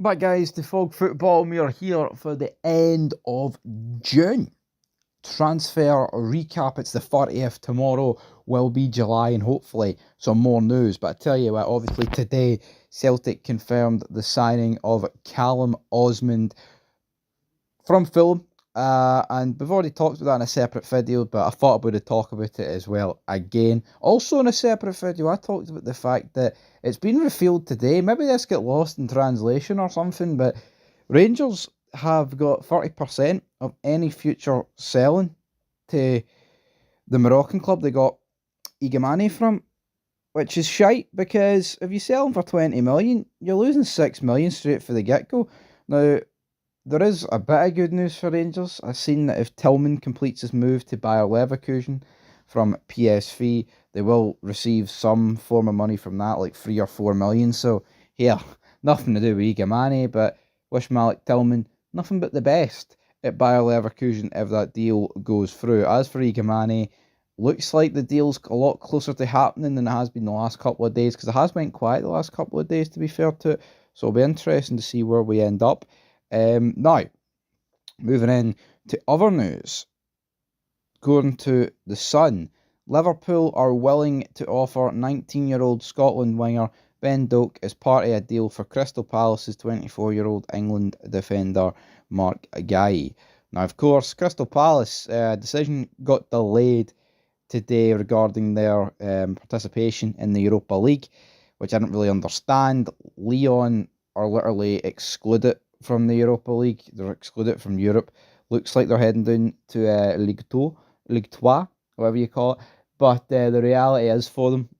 But guys, to Fog Football, we are here for the end of June. Transfer recap, it's the 30th. Tomorrow will be July and hopefully some more news. But I tell you what, obviously today, Celtic confirmed the signing of Callum Osmond from Fulham. And we've already talked about that in a separate video, but I thought I would talk about it as well again. Also in a separate video, I talked about the fact that it's been revealed today, maybe this got lost in translation or something, but Rangers have got 30% of any future selling to the Moroccan club they got Igamane from, which is shite, because if you sell him for 20 million, you're losing 6 million straight for the get-go. Now, there is a bit of good news for Rangers. I've seen that if Tillman completes his move to Bayer Leverkusen from PSV, they will receive some form of money from that, like 3 or 4 million. So, here, nothing to do with Igamane, but wish Malik Tillman nothing but the best at Bayer Leverkusen if that deal goes through. As for Igamane, looks like the deal's a lot closer to happening than it has been the last couple of days, because it has went quiet the last couple of days, to be fair to it. So it'll be interesting to see where we end up. Now, moving in to other news. Going to the Sun, Liverpool are willing to offer 19-year-old Scotland winger Ben Doak as part of a deal for Crystal Palace's 24-year-old England defender Mark Guy. Now, of course, Crystal Palace decision got delayed today regarding their participation in the Europa League, which I don't really understand. Lyon are literally excluded from the Europa League. They're excluded from Europe. Looks like they're heading down to Ligue 2, whatever you call it. But the reality is for them,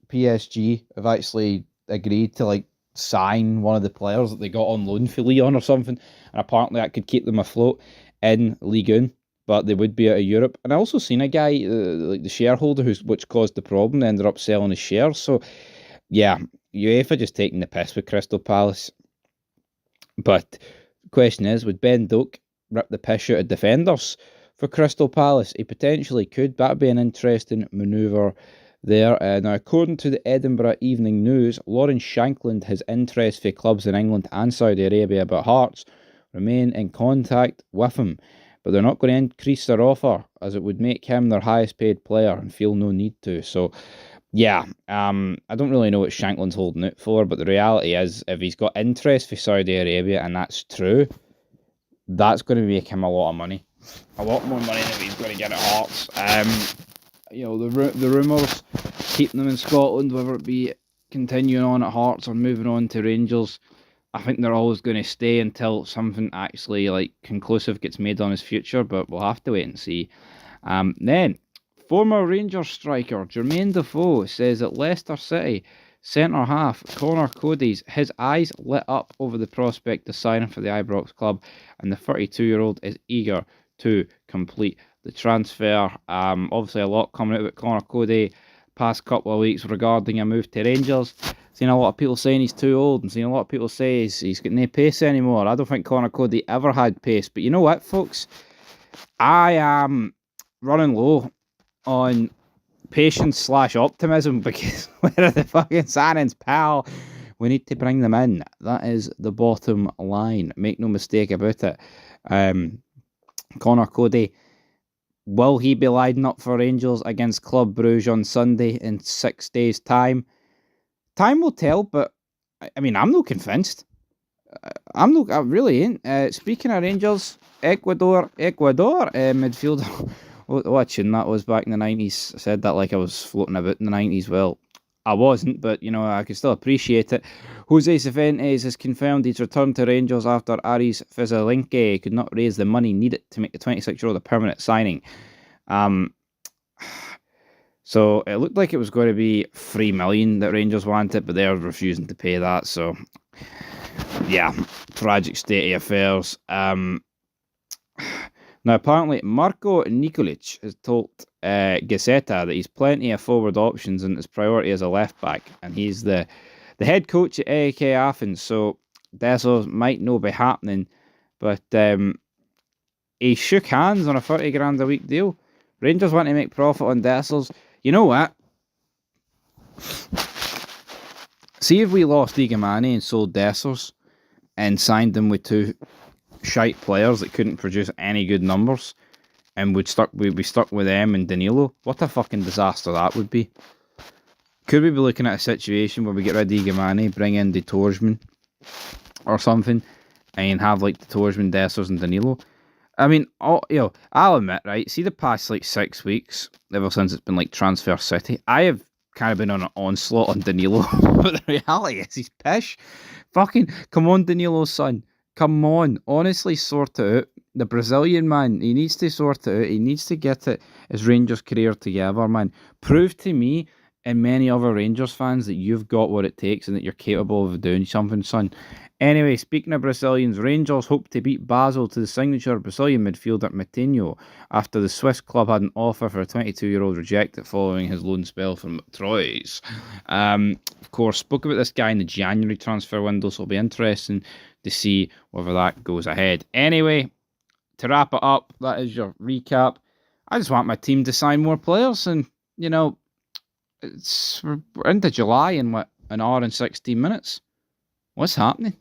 PSG have actually agreed to sign one of the players that they got on loan for Lyon or something, and apparently that could keep them afloat in Ligue 1, but they would be out of Europe. And I also seen a guy, the shareholder, which caused the problem, ended up selling his shares. So yeah, UEFA just taking the piss with Crystal Palace. But the question is, would Ben Doak rip the piss out of defenders for Crystal Palace? He potentially could. That would be an interesting manoeuvre there. Now, according to the Edinburgh Evening News, Lawrence Shankland has interest for clubs in England and Saudi Arabia, but Hearts remain in contact with him. But they're not going to increase their offer, as it would make him their highest paid player and feel no need to. So, yeah, I don't really know what Shankland's holding out for, but the reality is, if he's got interest for Saudi Arabia, and that's true, that's going to make him a lot of money. A lot more money than he's going to get at Hearts. The rumours keeping them in Scotland, whether it be continuing on at Hearts or moving on to Rangers, I think they're always going to stay until something actually conclusive gets made on his future, but we'll have to wait and see. Then, former Rangers striker Jermaine Defoe says that Leicester City centre-half Connor Cody's his eyes lit up over the prospect of signing for the Ibrox club, and the 32-year-old is eager to complete the transfer. Obviously a lot coming out about Connor Cody past couple of weeks regarding a move to Rangers. Seen a lot of people saying he's too old, and seen a lot of people say he's got no pace anymore. I don't think Connor Cody ever had pace, but you know what, folks? I am running low on patience / optimism, because where are the fucking signings, pal? We need to bring them in. That is the bottom line. Make no mistake about it. Connor Cody, will he be lining up for Rangers against Club Brugge on Sunday in 6 days' time? Time will tell, but I mean, I'm not convinced. I really ain't. Speaking of Rangers, Ecuador midfielder. What tune that was back in the 90s. I said that like I was floating about in the 90s. Well, I wasn't, but I could still appreciate it. Jose Cifuentes has confirmed he's returned to Rangers after Aris Fizalinke could not raise the money needed to make the 26-year-old a permanent signing. So it looked like it was going to be 3 million that Rangers wanted, but they're refusing to pay that. So yeah, tragic state of affairs. Now, apparently, Marko Nikolic has told Gazeta that he's plenty of forward options and his priority is a left-back. And he's the head coach at AEK Athens, so Dessers might not be happening. But he shook hands on a 30 grand a week deal. Rangers want to make profit on Dessers. You know what? See if we lost Igamane and sold Dessers. and signed them with two shite players that couldn't produce any good numbers, and we'd be stuck with them and Danilo. What a fucking disaster that would be. Could we be looking at a situation where we get rid of Igamane, bring in the Torsman or something, and have like the Torsman, Dessers, and Danilo? I mean, I'll admit, right? See, the past like 6 weeks, ever since it's been like transfer city, I have kind of been on an onslaught on Danilo. But the reality is, he's pish. Fucking come on, Danilo, son. Come on, honestly, sort it out. The Brazilian man, he needs to sort it out. He needs to get his Rangers career together, man. Prove to me and many other Rangers fans that you've got what it takes and that you're capable of doing something, son. Anyway, speaking of Brazilians, Rangers hope to beat Basel to the signature Brazilian midfielder Metinho after the Swiss club had an offer for a 22-year-old rejected following his loan spell from Troyes. Of course, spoke about this guy in the January transfer window, so it'll be interesting to see whether that goes ahead. Anyway, to wrap it up, that is your recap. I just want my team to sign more players, and, you know, we're into July in, an hour and 16 minutes. What's happening?